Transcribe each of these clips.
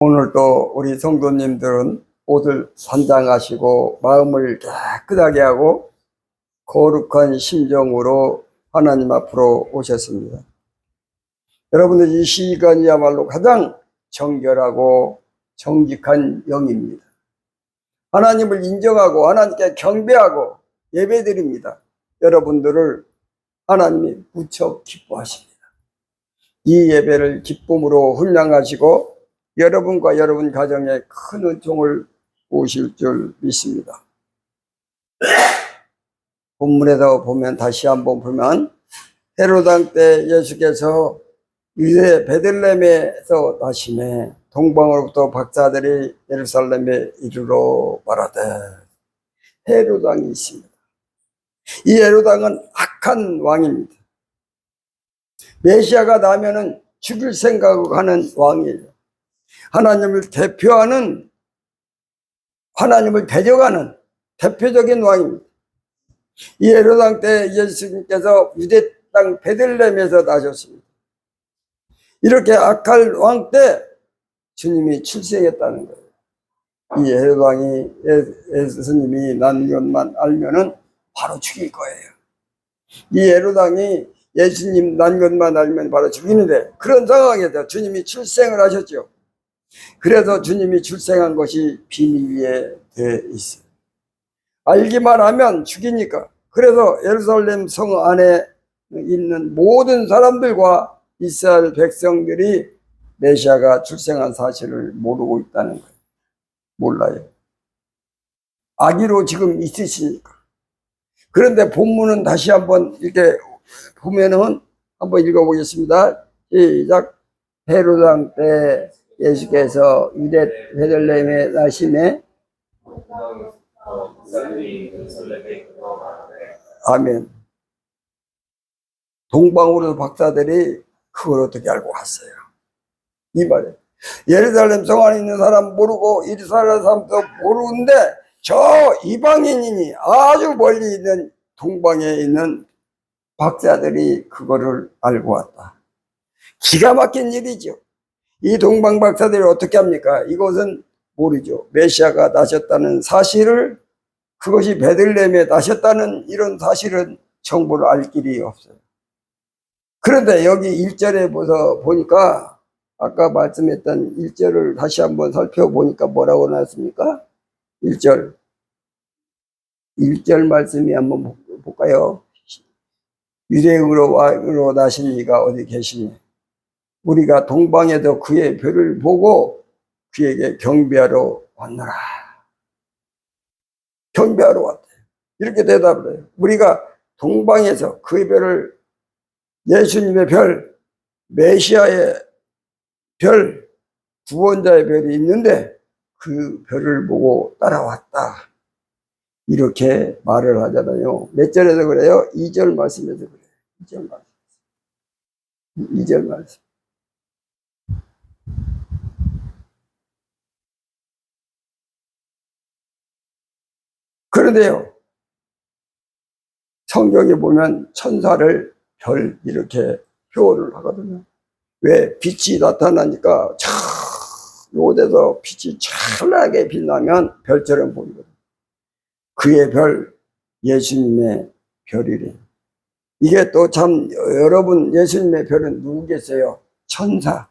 오늘도 우리 성도님들은 옷을 선장하시고 마음을 깨끗하게 하고 거룩한 심정으로 하나님 앞으로 오셨습니다. 여러분들 이 시간이야말로 가장 정결하고 정직한 영입니다. 하나님을 인정하고 하나님께 경배하고 예배드립니다. 여러분들을 하나님이 무척 기뻐하십니다. 이 예배를 기쁨으로 훈련하시고 여러분과 여러분 가정에 큰 은총을 오실 줄 믿습니다. 본문에서 보면 다시 한번 보면 헤로당 때 예수께서 유대 베들레헴에서 나심에 동방으로부터 박사들이 예루살렘에 이르러 말하되 헤로당이 있습니다. 이 헤로당은 악한 왕입니다. 메시아가 나면은 죽일 생각하는 왕이에요. 하나님을 대표하는, 하나님을 대적하는 대표적인 왕입니다. 이 헤로당 때 예수님께서 유대 땅 베들레헴에서 나셨습니다. 이렇게 악할 왕 때 주님이 출생했다는 거예요. 이 헤로당이 예수님이 난 것만 알면은 바로 죽일 거예요. 이 헤로당이 예수님 난 것만 알면 바로 죽이는데 그런 상황에서 주님이 출생을 하셨죠. 그래서 주님이 출생한 것이 비밀리에 돼 있어요. 알기만 하면 죽이니까. 그래서 예루살렘 성 안에 있는 모든 사람들과 이스라엘 백성들이 메시아가 출생한 사실을 모르고 있다는 거예요. 몰라요. 아기로 지금 있으시니까. 그런데 본문은 다시 한번 이렇게 보면은 한번 읽어보겠습니다. 시작. 헤로당 때 예수께서 유대 베들레헴에 나심에 아멘. 동방으로 박사들이 그걸 어떻게 알고 갔어요? 이 말이에요. 예루살렘 성 안에 있는 사람 모르고 이스라엘 사람도 모르는데 저 이방인이니 아주 멀리 있는 동방에 있는 박사들이 그거를 알고 왔다. 기가 막힌 일이죠. 이 동방 박사들이 어떻게 합니까? 이것은 모르죠. 메시아가 나셨다는 사실을, 그것이 베들레헴에 나셨다는 이런 사실은 정보를 알 길이 없어요. 그런데 여기 1절에 보니까 아까 말씀했던 1절을 다시 한번 살펴보니까 뭐라고 나왔습니까? 1절 말씀이 한번 볼까요? 유대인으로 나신 이가 어디 계시니? 우리가 동방에서 그의 별을 보고 그에게 경배하러 왔노라. 경배하러 왔대요. 이렇게 대답을 해요. 우리가 동방에서 그의 별을, 예수님의 별, 메시아의 별, 구원자의 별이 있는데 그 별을 보고 따라왔다. 이렇게 말을 하잖아요. 몇 절에서 그래요? 2절 말씀에서 그래요. 2절 말씀. 2절 말씀. 그런데요, 성경에 보면 천사를 별 이렇게 표현을 하거든요. 왜? 빛이 나타나니까 요데서 빛이 찬란하게 빛나면 별처럼 보이거든요. 그의 별, 예수님의 별이래. 이게 또 참, 여러분 예수님의 별은 누구겠어요? 천사.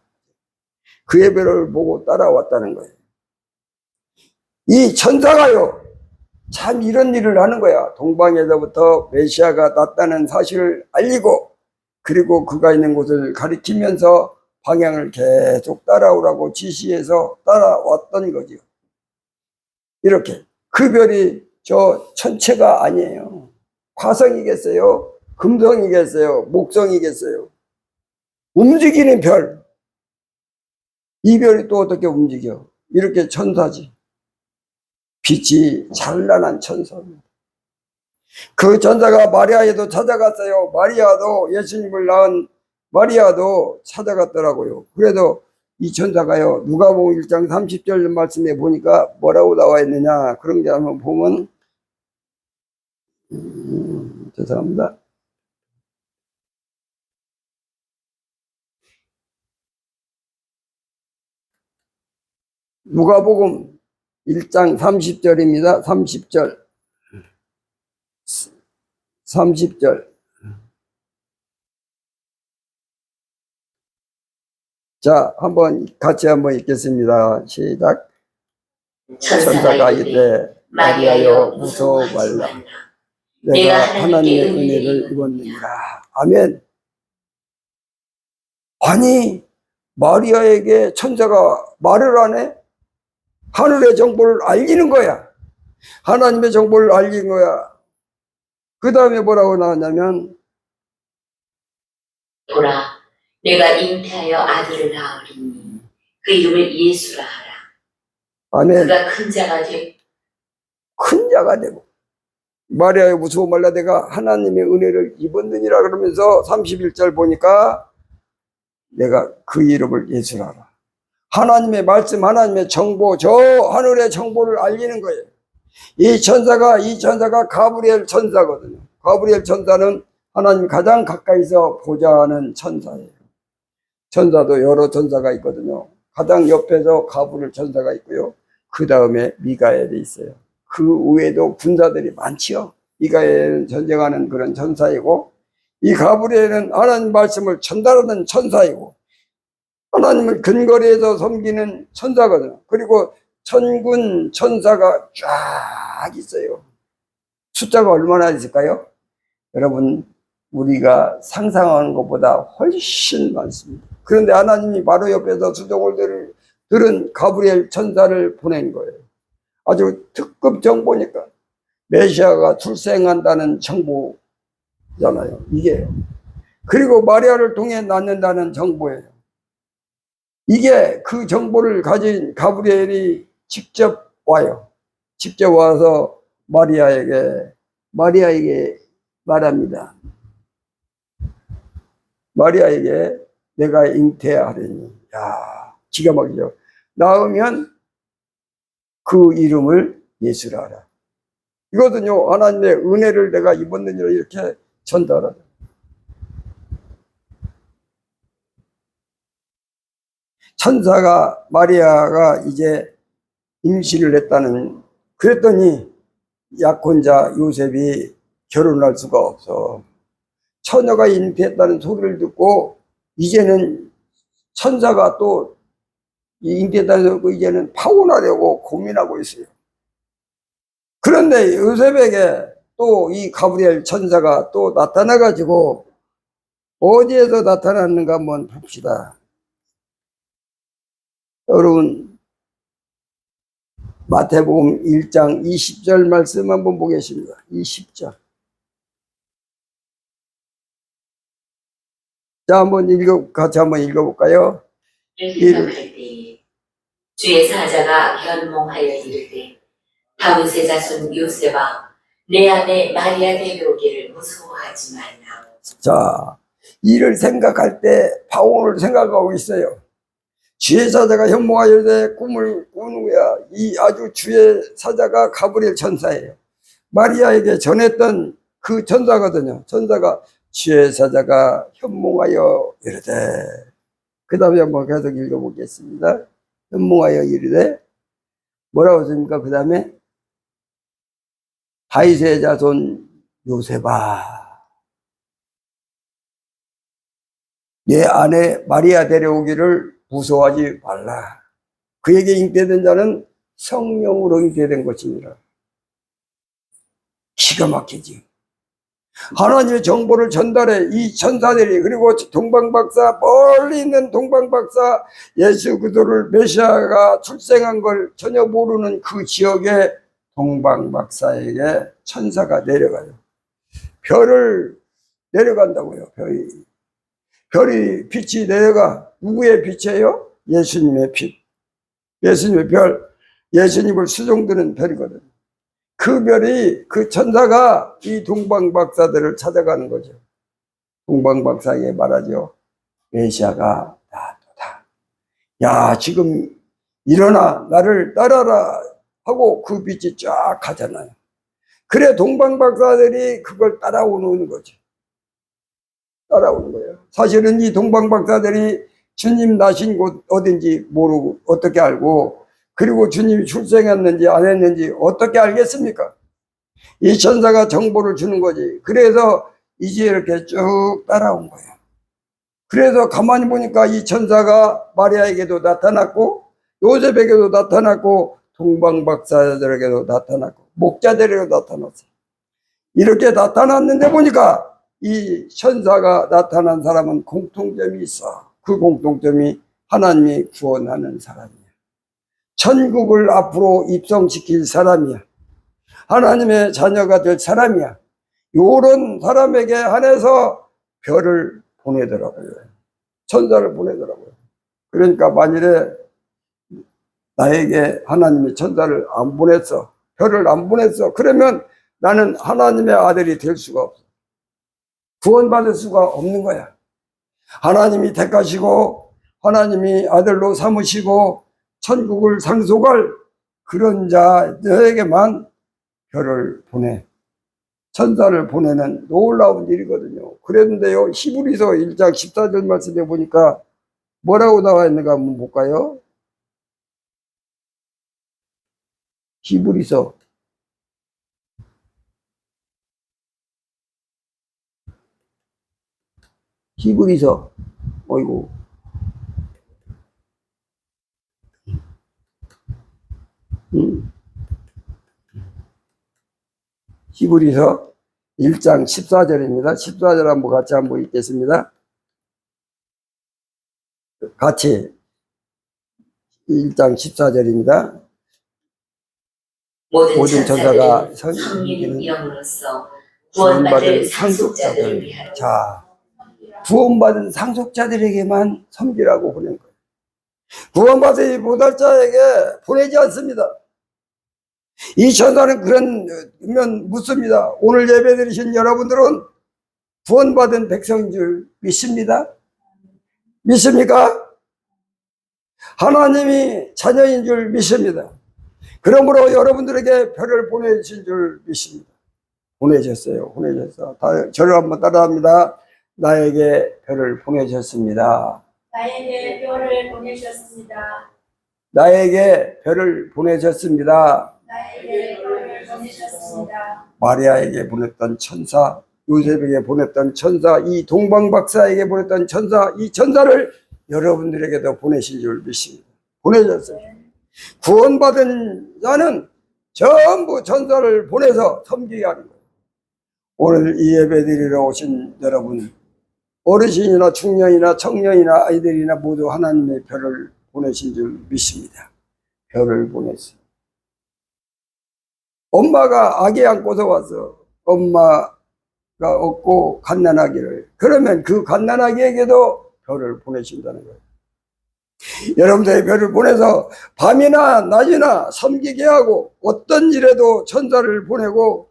그의 별을 보고 따라왔다는 거예요. 이 천사가요, 참 이런 일을 하는 거야. 동방에서부터 메시아가 났다는 사실을 알리고, 그리고 그가 있는 곳을 가리키면서 방향을 계속 따라오라고 지시해서 따라왔던 거죠. 이렇게. 그 별이 저 천체가 아니에요. 화성이겠어요? 금성이겠어요? 목성이겠어요? 움직이는 별. 이 별이 또 어떻게 움직여? 이렇게 천사지. 빛이 찬란한 천사입니다. 그 천사가 마리아에도 찾아갔어요. 마리아도, 예수님을 낳은 마리아도 찾아갔더라고요. 그래도 이 천사가요, 누가복음 1장 30절 말씀에 보니까 뭐라고 나와 있느냐, 그런 게 한번 보면, 죄송합니다. 누가복음 1장 30절입니다. 30절. 30절. 자, 같이 한번 읽겠습니다. 시작. 천사가 이르되 마리아여 무서워 말라. 내가 하나님의 은혜를 입었느니라. 아멘. 아니, 마리아에게 천사가 말을 안 해? 하늘의 정보를 알리는 거야. 하나님의 정보를 알린 거야. 그 다음에 뭐라고 나왔냐면, 보라, 내가 잉태하여 아들을 낳으리니 그 이름을 예수라 하라. 아멘. 그가 큰 자가 되고 큰 자가 되고. 마리아여 무서워 말라. 내가 하나님의 은혜를 입었느니라. 그러면서 31절 보니까 내가 그 이름을 예수라 하라. 하나님의 말씀, 하나님의 정보, 저 하늘의 정보를 알리는 거예요. 이 천사가 가브리엘 천사거든요. 가브리엘 천사는 하나님 가장 가까이서 보좌 하는 천사예요. 천사도 여러 천사가 있거든요. 가장 옆에서 가브리엘 천사가 있고요. 그 다음에 미가엘이 있어요. 그 외에도 군사들이 많지요. 미가엘은 전쟁하는 그런 천사이고, 이 가브리엘은 하나님 말씀을 전달하는 천사이고, 하나님을 근거리에서 섬기는 천사거든요. 그리고 천군 천사가 쫙 있어요. 숫자가 얼마나 있을까요? 여러분, 우리가 상상하는 것보다 훨씬 많습니다. 그런데 하나님이 바로 옆에서 수종을 들은 가브리엘 천사를 보낸 거예요. 아주 특급 정보니까. 메시아가 출생한다는 정보잖아요. 이게. 그리고 마리아를 통해 낳는다는 정보예요. 이게 그 정보를 가진 가브리엘이 직접 와요. 직접 와서 마리아에게 말합니다. 마리아에게 내가 잉태하리니. 야, 기가 막히죠. 낳으면 그 이름을 예수라 하라. 이거든요. 하나님의 은혜를 내가 입었느니라 이렇게 전달하라. 천사가 마리아가 이제 임신을 했다는, 그랬더니 약혼자 요셉이 결혼할 수가 없어. 처녀가 잉태했다는 소리를 듣고 이제는 천사가 또 잉태했다는 소리 이제는 파혼하려고 고민하고 있어요. 그런데 요셉에게 또 이 가브리엘 천사가 또 나타나가지고 어디에서 나타났는가 한번 봅시다. 여러분, 마태복음 1장 20절 말씀 한번 보겠습니다. 20절. 자, 같이 한번 읽어볼까요? 생각할 때에 주의 사자가 현몽하여 이르되 다윗의 자손 요셉아 내 아내 마리아 데려오기를 무서워하지 말라. 자, 이를 생각할 때 파혼을 생각하고 있어요. 주의 사자가 현몽하여 이르되 꿈을 꾼 후야. 이 아주 주의 사자가 가브리엘 천사예요. 마리아에게 전했던 그 천사거든요. 천사가 주의 사자가 현몽하여 이르되, 그 다음에 한번 계속 읽어보겠습니다. 현몽하여 이르되 뭐라고 했습니까? 그 다음에 다윗의 자손 요셉아 내 아내 마리아 데려오기를 무서워하지 말라. 그에게 잉태된 자는 성령으로 잉태된 것이니라. 기가 막히지. 하나님의 정보를 전달해 이 천사들이, 그리고 동방박사, 멀리 있는 동방박사, 예수 그리스도를 메시아가 출생한 걸 전혀 모르는 그 지역에 동방박사에게 천사가 내려가요. 별을 내려간다고요. 별이 빛이 내려가. 누구의 빛이에요? 예수님의 빛. 예수님의 별. 예수님을 수종드는 별이거든요. 그 별이, 그 천사가 이 동방박사들을 찾아가는 거죠. 동방박사에게 말하죠. 메시아가 나도다. 야, 지금 일어나 나를 따라라 하고 그 빛이 쫙 가잖아요. 그래 동방박사들이 그걸 따라오는 거죠. 따라오는 거예요. 사실은 이 동방박사들이 주님 나신 곳 어딘지 모르고 어떻게 알고 그리고 주님이 출생했는지 안 했는지 어떻게 알겠습니까? 이 천사가 정보를 주는 거지. 그래서 이제 이렇게 쭉 따라온 거예요. 그래서 가만히 보니까 이 천사가 마리아에게도 나타났고 요셉에게도 나타났고 동방박사들에게도 나타났고 목자들에게도 나타났어요. 이렇게 나타났는데 보니까 이 천사가 나타난 사람은 공통점이 있어. 그 공통점이 하나님이 구원하는 사람이야. 천국을 앞으로 입성시킬 사람이야. 하나님의 자녀가 될 사람이야. 요런 사람에게 한해서 별을 보내더라고요. 천사를 보내더라고요. 그러니까 만일에 나에게 하나님이 천사를 안 보냈어, 별을 안 보냈어, 그러면 나는 하나님의 아들이 될 수가 없어. 구원받을 수가 없는 거야. 하나님이 택하시고 하나님이 아들로 삼으시고 천국을 상속할 그런 자에게만 별을 보내, 천사를 보내는 놀라운 일이거든요. 그랬는데요, 히브리서 1장 14절 말씀에 보니까 뭐라고 나와 있는가 한번 볼까요? 히브리서 어이구, 히브리서 1장 14절입니다. 14절 한번 같이 한번 읽겠습니다. 같이 1장 14절입니다. 모든 천사가 섬기는 이름으로써 구원받을 상속자들을 위하여. 자, 구원받은 상속자들에게만 섬기라고 보낸 거예요. 구원받은 보달자에게 보내지 않습니다. 이 천사는 그러면 묻습니다. 오늘 예배 드리신 여러분들은 구원받은 백성인 줄 믿습니다? 믿습니까? 하나님이 자녀인 줄 믿습니다. 그러므로 여러분들에게 별을 보내주신 줄 믿습니다. 보내셨어요. 저를 한번 따라합니다. 나에게 별을 보내셨습니다. 나에게 별을 보내셨습니다. 나에게 별을 보내셨습니다. 나에게 별을 보내셨습니다. 마리아에게 보냈던 천사, 요셉에게 보냈던 천사, 이 동방박사에게 보냈던 천사, 이 천사를 여러분들에게도 보내신 줄 믿습니다. 보내셨어요. 구원받은 자는 전부 천사를 보내서 섬기게 하는 거예요. 오늘 이 예배 드리러 오신 여러분, 어르신이나 중년이나 청년이나 아이들이나 모두 하나님의 별을 보내신 줄 믿습니다. 별을 보냈어요. 엄마가 아기 안고서 와서 엄마가 없고 갓난아기를, 그러면 그 갓난아기에게도 별을 보내신다는 거예요. 여러분들의 별을 보내서 밤이나 낮이나 섬기게 하고 어떤 일에도 천사를 보내고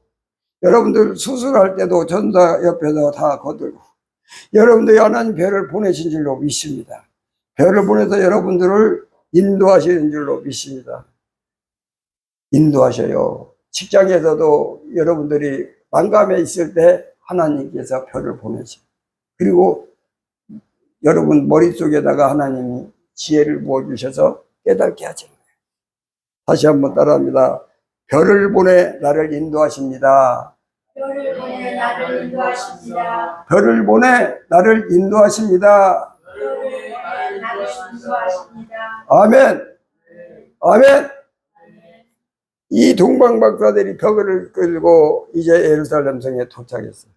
여러분들 수술할 때도 천사 옆에서 다 거들고 여러분들이 하나님 별을 보내신 줄로 믿습니다. 별을 보내서 여러분들을 인도하시는 줄로 믿습니다. 인도하셔요. 직장에서도 여러분들이 난감해 있을 때 하나님께서 별을 보내셔요. 그리고 여러분 머릿속에다가 하나님이 지혜를 부어주셔서 깨닫게 하시는 거예요. 다시 한번 따라합니다. 별을 보내 나를 인도하십니다. 별을 보내 나를 인도하십니다. 별을 보내 나를 인도하십니다. 별을 보내 나를 인도하십니다. 아멘. 아멘. 이 동방박사들이 벽을 끌고 이제 예루살렘 성에 도착했어요.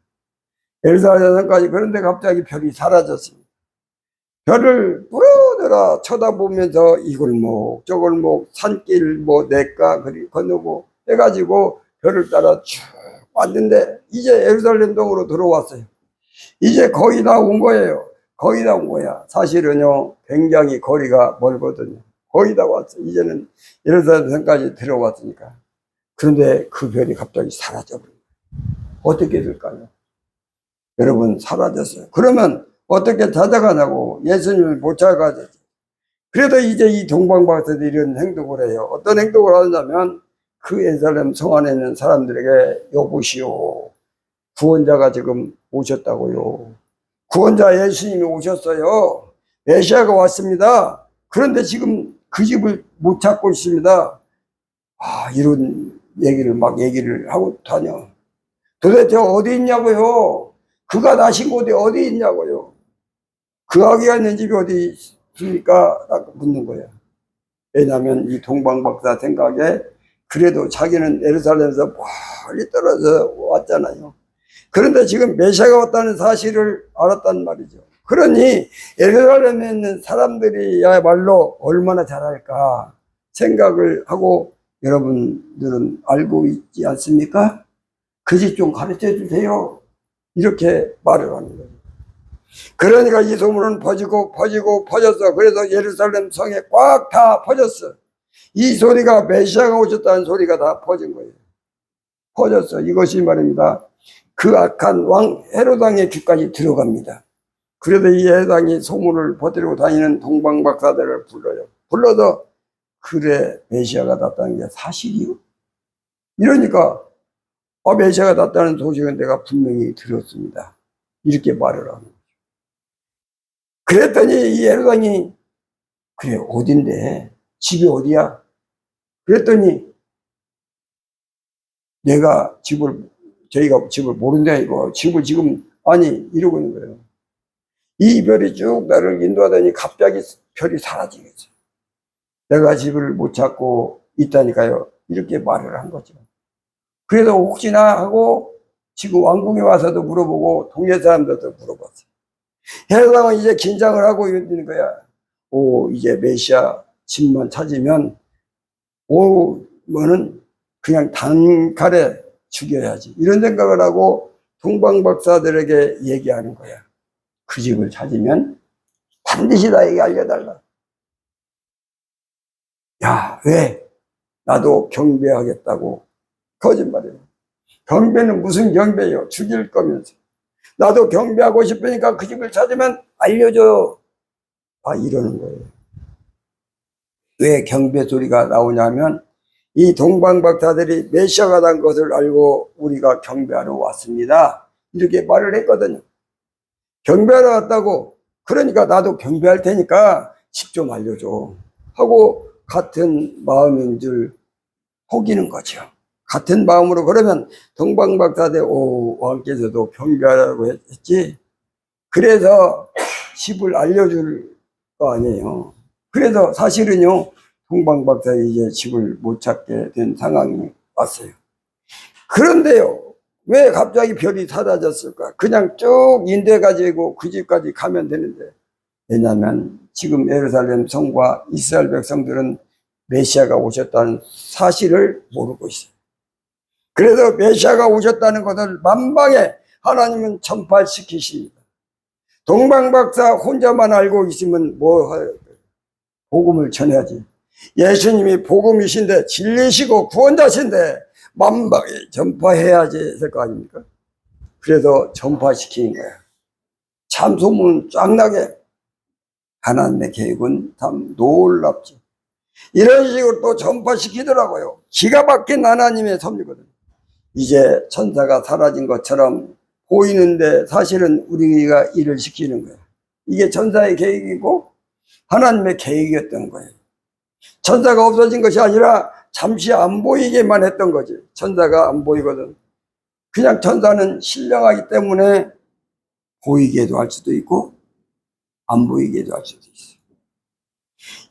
예루살렘 성까지. 그런데 갑자기 별이 사라졌습니다. 별을 뿌려들어 쳐다보면서 이 골목 저 골목 산길 뭐 냇가 그리 건너고 해가지고 별을 따라 쭉 왔는데 이제 예루살렘 동으로 들어왔어요. 이제 거의 다 온 거예요. 거의 다 온 거야. 사실은요 굉장히 거리가 멀거든요. 거의 다 왔어요. 이제는 예루살렘 성까지 들어왔으니까. 그런데 그 별이 갑자기 사라져버려요. 어떻게 될까요? 여러분 사라졌어요. 그러면 어떻게 찾아가냐고. 예수님을 못 찾아가죠. 그래도 이제 이 동방박사들이 이런 행동을 해요. 어떤 행동을 하냐면 그 예루살렘 성 안에 있는 사람들에게 여보시오, 구원자가 지금 오셨다고요. 구원자 예수님이 오셨어요. 메시아가 왔습니다. 그런데 지금 그 집을 못 찾고 있습니다. 아, 이런 얘기를 하고 다녀. 도대체 어디 있냐고요? 그가 나신 곳이 어디 있냐고요? 그 아기가 있는 집이 어디 있습니까? 딱 묻는 거예요. 왜냐하면 이 동방박사 생각에 그래도 자기는 예루살렘에서 멀리 떨어져 왔잖아요. 그런데 지금 메시아가 왔다는 사실을 알았단 말이죠. 그러니 예루살렘에 있는 사람들이야말로 얼마나 잘할까 생각을 하고 여러분들은 알고 있지 않습니까? 그 집 좀 가르쳐 주세요. 이렇게 말을 하는 거예요. 그러니까 이 소문은 퍼졌어. 그래서 예루살렘 성에 꽉 다 퍼졌어. 이 소리가 메시아가 오셨다는 소리가 다 퍼진 거예요. 퍼졌어. 이것이 말입니다. 그 악한 왕 헤롯 왕의 귀까지 들어갑니다. 그래서 이 헤롯 왕이 소문을 퍼뜨리고 다니는 동방박사들을 불러요. 불러서 그래 메시아가 났다는 게 사실이요? 이러니까 메시아가 났다는 소식은 내가 분명히 들었습니다. 이렇게 말을 하는 거죠. 그랬더니 이 헤롯 왕이 그래 어딘데? 집이 어디야? 그랬더니 저희가 집을 모른다 이거. 집을 지금 아니 이러고 있는 거예요. 이 별이 쭉 나를 인도하더니 갑자기 별이 사라지겠어. 내가 집을 못 찾고 있다니까요. 이렇게 말을 한 거죠. 그래서 혹시나 하고 지금 왕궁에 와서도 물어보고 동네 사람들도 물어봤어요. 헤롯 왕은 이제 긴장을 하고 있는 거야. 이제 메시아 집만 찾으면 오면은 그냥 단칼에 죽여야지. 이런 생각을 하고 동방박사들에게 얘기하는 거야. 그 집을 찾으면 반드시 나에게 알려달라. 야, 왜? 나도 경배하겠다고. 거짓말이에요. 경배는 무슨 경배예요? 죽일 거면서. 나도 경배하고 싶으니까 그 집을 찾으면 알려줘. 이러는 거예요. 왜 경배 소리가 나오냐면 이 동방박사들이 메시아가 난 것을 알고 우리가 경배하러 왔습니다. 이렇게 말을 했거든요. 경배하러 왔다고. 그러니까 나도 경배할 테니까 집 좀 알려줘. 하고 같은 마음인 줄 속이는 거죠. 같은 마음으로 그러면 동방박사들 왕께서도 경배하라고 했지. 그래서 집을 알려줄 거 아니에요. 그래서 사실은요, 동방박사 이제 집을 못 찾게 된 상황이 왔어요. 그런데요, 왜 갑자기 별이 사라졌을까? 그냥 쭉 인도해가지고 그 집까지 가면 되는데. 왜냐하면 지금 예루살렘 성과 이스라엘 백성들은 메시아가 오셨다는 사실을 모르고 있어요. 그래서 메시아가 오셨다는 것을 만방에 하나님은 전파시키십니다. 동방박사 혼자만 알고 있으면 복음을 전해야지. 예수님이 복음이신데 진리시고 구원자신데 만방에 전파해야지 했을 거 아닙니까? 그래서 전파시키는 거야. 참 소문 쫙 나게. 하나님의 계획은 참 놀랍죠. 이런 식으로 또 전파시키더라고요. 기가 막힌 하나님의 섭리거든요. 이제 천사가 사라진 것처럼 보이는데 사실은 우리가 일을 시키는 거예요. 이게 천사의 계획이고 하나님의 계획이었던 거예요. 천사가 없어진 것이 아니라 잠시 안 보이게만 했던 거지. 천사가 안 보이거든. 그냥 천사는 신령하기 때문에 보이게도 할 수도 있고 안 보이게도 할 수도 있어요.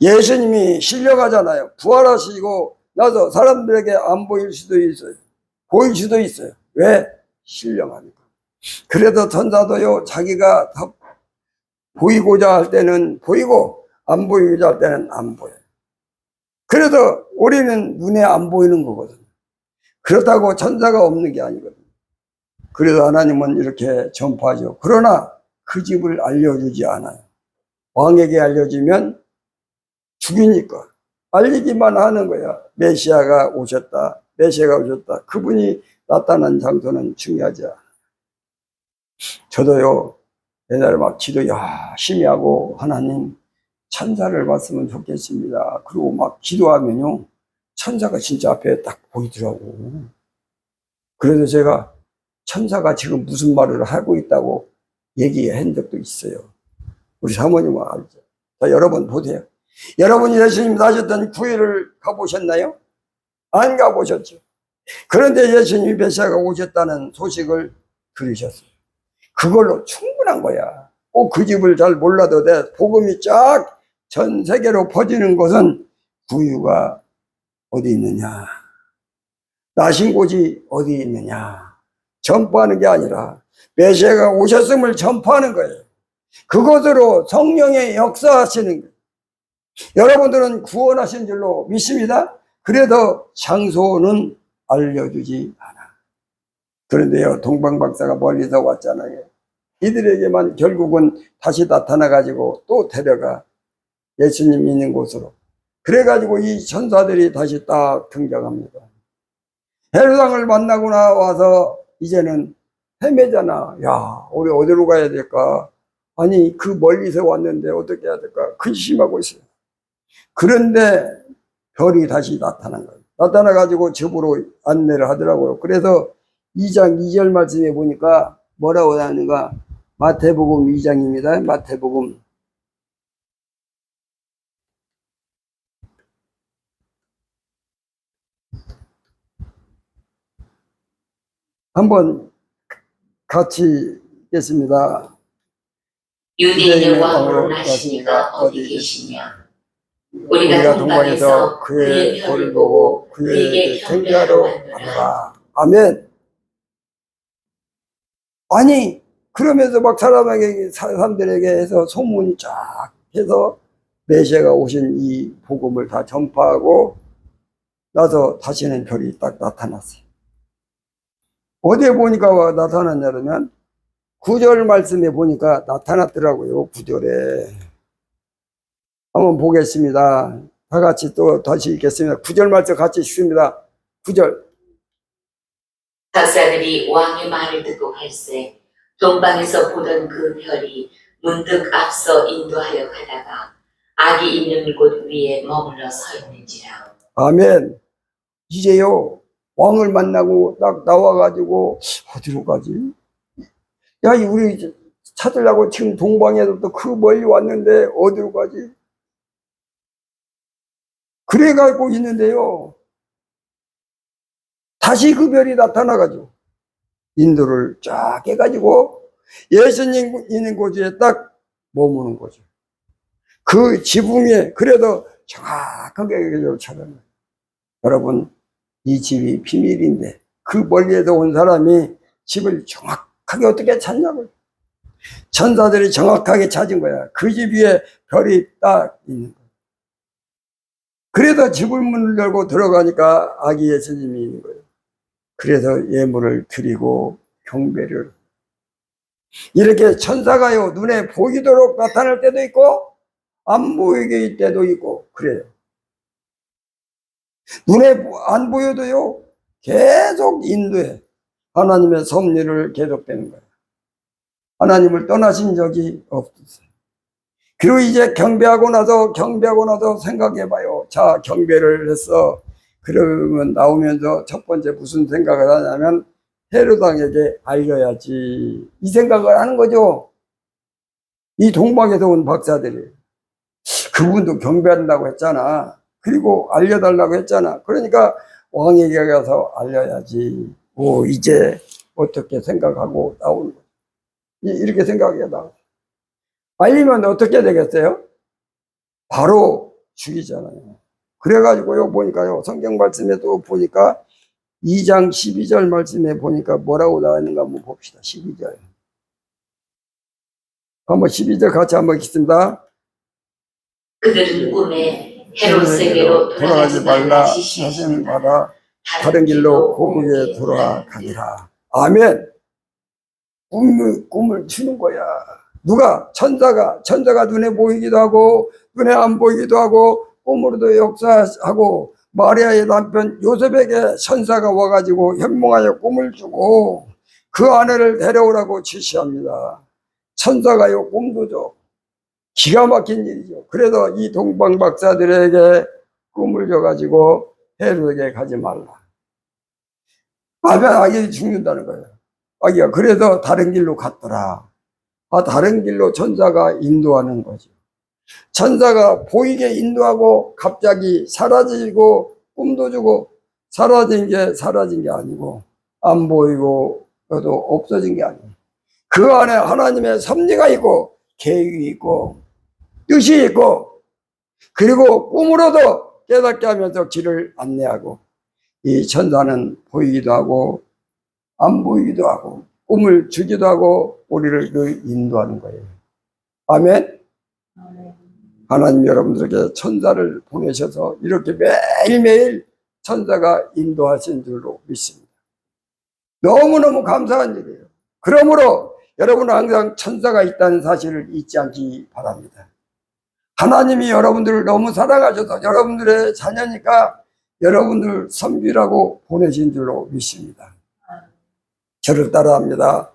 예수님이 신령하잖아요. 부활하시고 나서 사람들에게 안 보일 수도 있어요. 보일 수도 있어요. 왜? 신령하니까. 그래도 천사도요, 자기가 보이고자 할 때는 보이고 안 보이고자 할 때는 안 보여요. 그래서 우리는 눈에 안 보이는 거거든요. 그렇다고 천사가 없는 게 아니거든요. 그래서 하나님은 이렇게 전파하죠. 그러나 그 집을 알려주지 않아요. 왕에게 알려주면 죽이니까 알리기만 하는 거야. 메시아가 오셨다. 메시아가 오셨다. 그분이 나타난 장소는 중요하지 않아요. 저도요, 옛날에 막 기도 열심히 하고 하나님 천사를 봤으면 좋겠습니다. 그리고 막 기도하면요, 천사가 진짜 앞에 딱 보이더라고. 그래서 제가 천사가 지금 무슨 말을 하고 있다고 얘기한 적도 있어요. 우리 사모님은 알죠. 자, 여러분 보세요. 여러분 예수님 사셨던 구유를 가보셨나요? 안 가보셨죠. 그런데 예수님이 메시아가 오셨다는 소식을 들으셨어요. 그걸로 충분한 거야. 꼭 그 집을 잘 몰라도 돼. 복음이 쫙 전 세계로 퍼지는 곳은 구유가 어디 있느냐, 나신 곳이 어디 있느냐, 전파하는 게 아니라 메시아가 오셨음을 전파하는 거예요. 그것으로 성령의 역사하시는 거예요. 여러분들은 구원하신 줄로 믿습니다. 그래도 장소는 알려주지 않아. 그런데요, 동방박사가 멀리서 왔잖아요. 이들에게만 결국은 다시 나타나가지고 또 데려가 예수님 있는 곳으로. 그래가지고 이 천사들이 다시 딱 등장합니다. 헤롯왕을 만나고 나와서 이제는 헤매잖아. 야, 우리 어디로 가야 될까? 아니, 그 멀리서 왔는데 어떻게 해야 될까? 근심하고 있어요. 그런데 별이 다시 나타난 거예요. 나타나가지고 집으로 안내를 하더라고요. 그래서 2장 2절 말씀에 보니까 뭐라고 하는가? 마태복음 2장입니다. 마태복음. 한번 같이 읽겠습니다. 유대인의 왕으로 나시니가 어디 계시냐? 우리가 동방에서 그의 별을 보고 그에게 경배하러 왔노라. 아멘. 아니, 그러면서 막 사람들에게 해서 소문이 쫙 해서 메시아가 오신 이 복음을 다 전파하고 나서 다시는 별이 딱 나타났어요. 어디에 보니까 나타났냐면 9절 말씀에 보니까 나타났더라고요. 9절에 한번 보겠습니다. 다 같이 또 다시 읽겠습니다. 9절 말씀 같이 읽습니다. 9절. 박사들이 왕의 말을 듣고 갈새 동방에서 보던 그 별이 문득 앞서 인도하여 가다가 악이 있는 곳 위에 머물러 서 있는지라. 아멘. 이제요, 왕을 만나고 딱 나와가지고 어디로 가지? 야, 우리 찾으려고 지금 동방에서부터 그 멀리 왔는데 어디로 가지? 그래가지고 있는데요, 다시 그 별이 나타나가지고 인도를 쫙 해가지고 예수님 있는 곳에 딱 머무는 거죠. 그 지붕 위에 그래도 정확하게 찾아요. 여러분, 이 집이 비밀인데 그 멀리에서 온 사람이 집을 정확하게 어떻게 찾냐고요. 천사들이 정확하게 찾은 거야. 그 집 위에 별이 딱 있는 거야. 그래서 집을 문을 열고 들어가니까 아기 예수님이 있는 거예요. 그래서 예물을 드리고 경배를. 이렇게 천사가요, 눈에 보이도록 나타날 때도 있고 안 보이게 할 때도 있고 그래요. 눈에 안 보여도요, 계속 인도해. 하나님의 섭리를 계속되는 거예요. 하나님을 떠나신 적이 없으세요. 그리고 이제 경배하고 나서 생각해봐요. 자, 경배를 했어. 그러면 나오면서 첫 번째 무슨 생각을 하냐면 헤롯왕에게 알려야지. 이 생각을 하는 거죠. 이 동방에서 온 박사들이. 그분도 경배한다고 했잖아. 그리고 알려달라고 했잖아. 그러니까 왕에게 가서 알려야지. 오, 이제 어떻게 생각하고 나오는 거죠. 이렇게 생각해 나오죠. 알리면 어떻게 되겠어요? 바로 죽이잖아요. 그래가지고요, 보니까요, 성경 말씀에 또 보니까 2장 12절 말씀에 보니까 뭐라고 나와 있는가 한번 봅시다. 12절. 한번 12절 같이 한번 읽습니다. 그들은 꿈에 헤롯에게로 돌아가지 말라 하심을 받아 다른 길로 고국에 돌아가니라. 아멘. 꿈을 주는 거야. 누가? 천사가 눈에 보이기도 하고 눈에 안 보이기도 하고 꿈으로도 역사하고 마리아의 남편 요셉에게 천사가 와가지고 현몽하여 꿈을 주고 그 아내를 데려오라고 지시합니다. 천사가요, 꿈도 줘. 기가 막힌 일이죠. 그래서 이 동방 박사들에게 꿈을 줘가지고 헤롯에게 가지 말라. 아기 죽는다는 거예요. 아기가 그래서 다른 길로 갔더라. 다른 길로 천사가 인도하는 거죠. 천사가 보이게 인도하고 갑자기 사라지고 꿈도 주고 사라진 게 아니고 안 보이고 또 없어진 게 아니에요. 그 안에 하나님의 섭리가 있고 계획이 있고 뜻이 있고 그리고 꿈으로도 깨닫게 하면서 길을 안내하고 이 천사는 보이기도 하고 안 보이기도 하고 꿈을 주기도 하고 우리를 인도하는 거예요. 아멘. 하나님 여러분들에게 천사를 보내셔서 이렇게 매일매일 천사가 인도하신 줄로 믿습니다. 너무너무 감사한 일이에요. 그러므로 여러분은 항상 천사가 있다는 사실을 잊지 않기 바랍니다. 하나님이 여러분들을 너무 사랑하셔서 여러분들의 자녀니까 여러분들 섬기라고 보내신 줄로 믿습니다. 저를 따라합니다.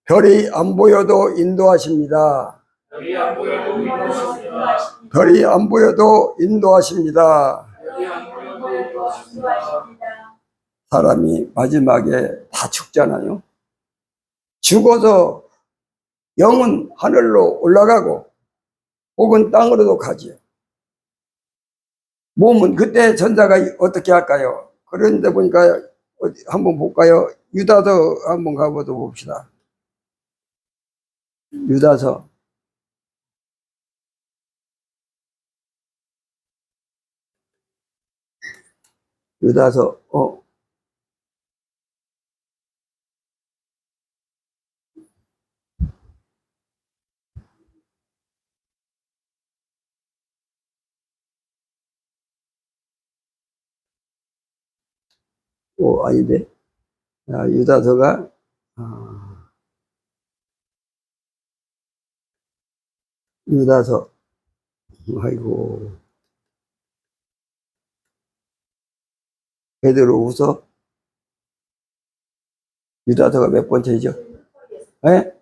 별이 안 보여도 인도하십니다. 별이 안 보여도 인도하십니다. 별이 안 보여도 인도하십니다. 별이 안 보여도 인도하십니다. 사람이 마지막에 다 죽잖아요. 죽어서 영은 하늘로 올라가고 혹은 땅으로도 가지요. 몸은 그때 천사가 어떻게 할까요? 그런데 보니까 어디 한번 볼까요? 유다서 한번 가보도 봅시다. 유다서 아닌데. 유다서가 유다서 아이고 베드로후서 유다서가 몇 번째죠? 예?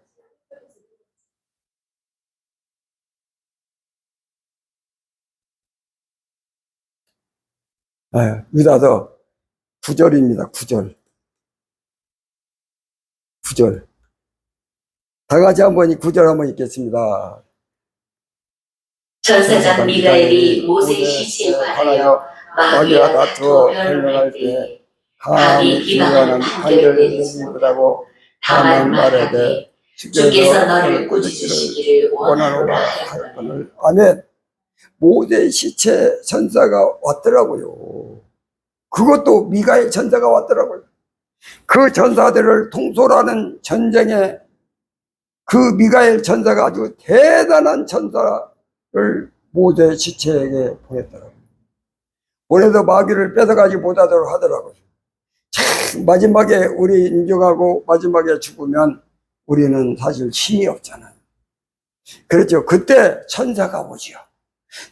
유다서 9절입니다. 9절. 다 같이 한번 이 9절 한번 읽겠습니다. 천사장 미가엘이 모세의 시체에 관하여 마귀와 다투어 변론할 때 감히 비방하는 판결을 내리지못하고 다만 말하되 주께서 너를 꾸짖으시기를 원하노라 하였거늘. 아멘. 모세의 시체 천사가 왔더라고요. 그것도 미가엘 천사가 왔더라고요. 그 천사들을 통솔하는 전쟁에 그 미가엘 천사가 아주 대단한 천사를 모세의 시체에게 보냈더라고요. 보내서 마귀를 뺏어가지 못하도록 하더라고요. 참 마지막에 우리 인정하고 마지막에 죽으면 우리는 사실 힘이 없잖아요. 그렇죠. 그때 천사가 오지요.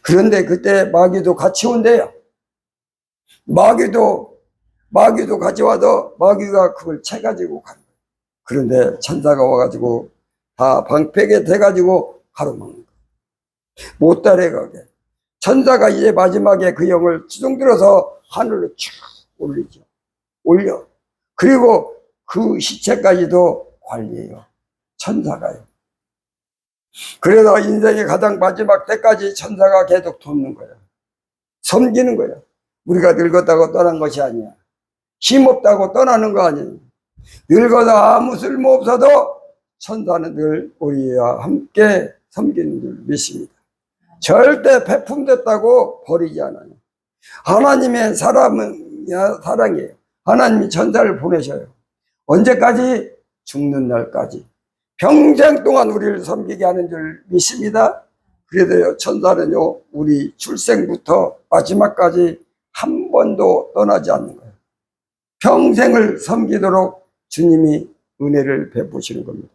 그런데 그때 마귀도 같이 온대요. 마귀도 같이 와서 마귀가 그걸 채가지고 가는 거예요. 그런데 천사가 와가지고 다 방패게 돼가지고 가로막는 거예요. 못 따라가게. 천사가 이제 마지막에 그 영을 추종들어서 하늘로 쭉 올려. 그리고 그 시체까지도 관리해요. 천사가요. 그래서 인생의 가장 마지막 때까지 천사가 계속 돕는 거예요. 섬기는 거예요. 우리가 늙었다고 떠난 것이 아니야. 힘없다고 떠나는 거 아니에요. 늙어서 아무 쓸모 없어도 천사는 늘 우리와 함께 섬기는 줄 믿습니다. 절대 배품됐다고 버리지 않아요. 하나님의 사랑이에요. 하나님이 천사를 보내셔요. 언제까지? 죽는 날까지. 평생 동안 우리를 섬기게 하는 줄 믿습니다. 그래도요, 천사는요, 우리 출생부터 마지막까지 한 번도 떠나지 않는 거예요. 평생을 섬기도록 주님이 은혜를 베푸시는 겁니다.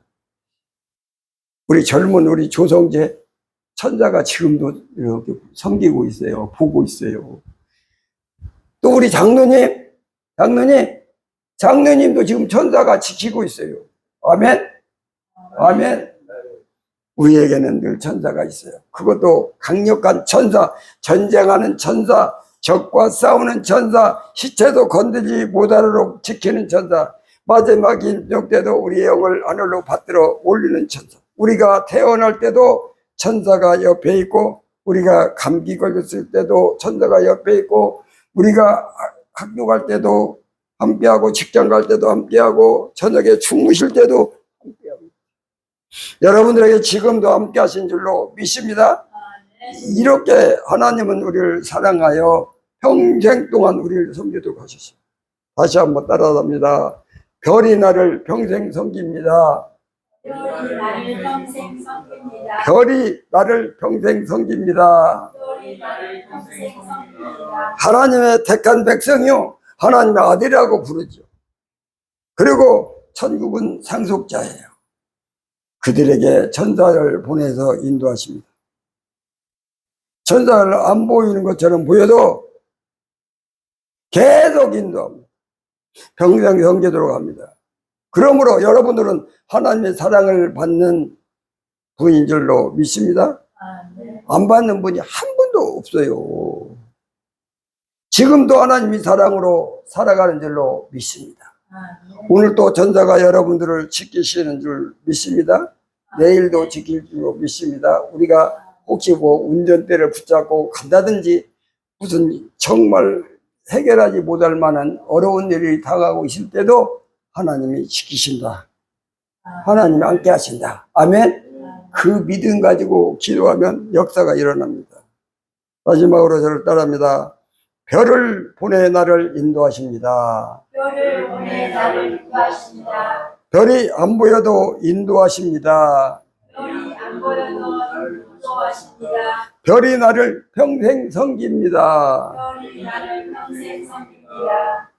우리 젊은 우리 조성재 천사가 지금도 이렇게 섬기고 있어요. 보고 있어요. 또 우리 장로님도 지금 천사가 지키고 있어요. 아멘. 아멘. 우리에게는 늘 천사가 있어요. 그것도 강력한 천사, 전쟁하는 천사, 적과 싸우는 천사, 시체도 건들지 못하도록 지키는 천사, 마지막 인정 때도 우리의 영을 하늘로 받들어 올리는 천사. 우리가 태어날 때도 천사가 옆에 있고 우리가 감기 걸렸을 때도 천사가 옆에 있고, 우리가 학교 갈 때도 함께하고, 직장 갈 때도 함께하고, 저녁에 주무실 때도 함께하고, 여러분들에게 지금도 함께하신 줄로 믿습니다. 이렇게 하나님은 우리를 사랑하여 평생 동안 우리를 섬기도록 하셨습니다. 다시 한번 따라합니다. 별이 나를 평생 섬깁니다. 별이 나를 평생 섬깁니다. 별이 나를 평생 섬깁니다. 별이 나를 평생 섬깁니다. 하나님의 택한 백성이요, 하나님의 아들이라고 부르죠. 그리고 천국은 상속자예요. 그들에게 천사를 보내서 인도하십니다. 천사를 안 보이는 것처럼 보여도 계속 인도합니다. 평생 섬기도록 합니다. 그러므로 여러분들은 하나님의 사랑을 받는 분인 줄로 믿습니다. 안 받는 분이 한 분도 없어요. 지금도 하나님이 사랑으로 살아가는 줄로 믿습니다. 오늘 또 전사가 여러분들을 지키시는 줄 믿습니다. 내일도 지킬 줄로 믿습니다. 우리가 혹시 뭐 운전대를 붙잡고 간다든지 무슨 정말 해결하지 못할 만한 어려운 일이 당하고 있을 때도 하나님이 지키신다. 하나님이 함께 하신다. 아멘. 그 믿음 가지고 기도하면 역사가 일어납니다. 마지막으로 저를 따라합니다. 별을 보내 나를 인도하십니다. 별을 보내 나를 인도하십니다. 별이 안 보여도 인도하십니다. 별이 안 보여도 인도하십니다. 별이 나를 평생 섬깁니다. 별이 나를 평생 섬깁니다.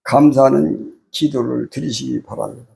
감사하는 기도를 드리시기 바랍니다.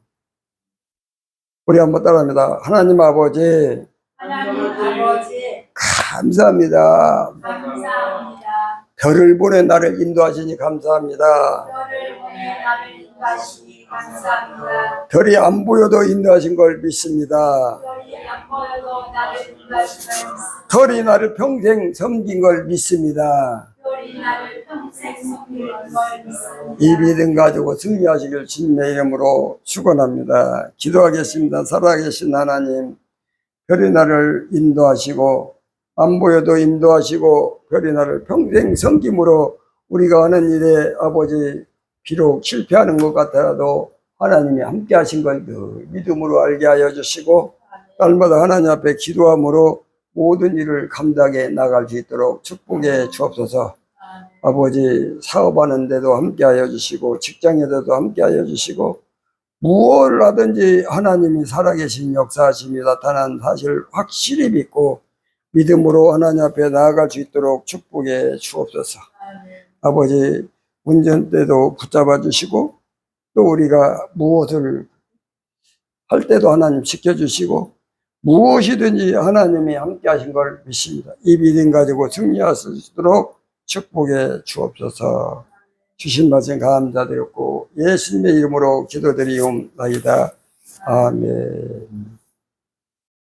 우리 한번 따라합니다. 하나님 아버지, 하나님 아버지 감사합니다. 감사합니다. 별을 보내 나를 인도하시니 감사합니다. 별을 보내 나를 인도하시니 감사합니다. 별이 안 보여도 인도하신 걸 믿습니다. 별이 안 보여도 나를 인도하시니 별이 나를 평생 섬긴 걸 믿습니다. 별이 나를 평생 섬기는 걸 믿습니다. 이 믿음 가지고 승리하시길 주님의 이름으로 축원합니다. 기도하겠습니다. 살아계신 하나님, 별이 나를 인도하시고 안 보여도 인도하시고 별이 나를 평생 섬김으로 우리가 하는 일에 아버지 비록 실패하는 것 같더라도 하나님이 함께 하신 걸 늘 믿음으로 알게 하여 주시고 날마다 하나님 앞에 기도함으로 모든 일을 감당해 나갈 수 있도록 축복해 주옵소서. 아버지 사업하는 데도 함께 하여 주시고 직장에서도 함께 하여 주시고 무엇을 하든지 하나님이 살아계신 역사하심이 나타난 사실을 확실히 믿고 믿음으로 하나님 앞에 나아갈 수 있도록 축복해 주옵소서. 아버지 운전대도 붙잡아 주시고 또 우리가 무엇을 할 때도 하나님 지켜주시고 무엇이든지 하나님이 함께 하신 걸 믿습니다. 이 믿음 가지고 승리할 수 있도록 축복해 주옵소서. 주신 말씀 감사드렸고 예수님의 이름으로 기도드리옵나이다. 아멘.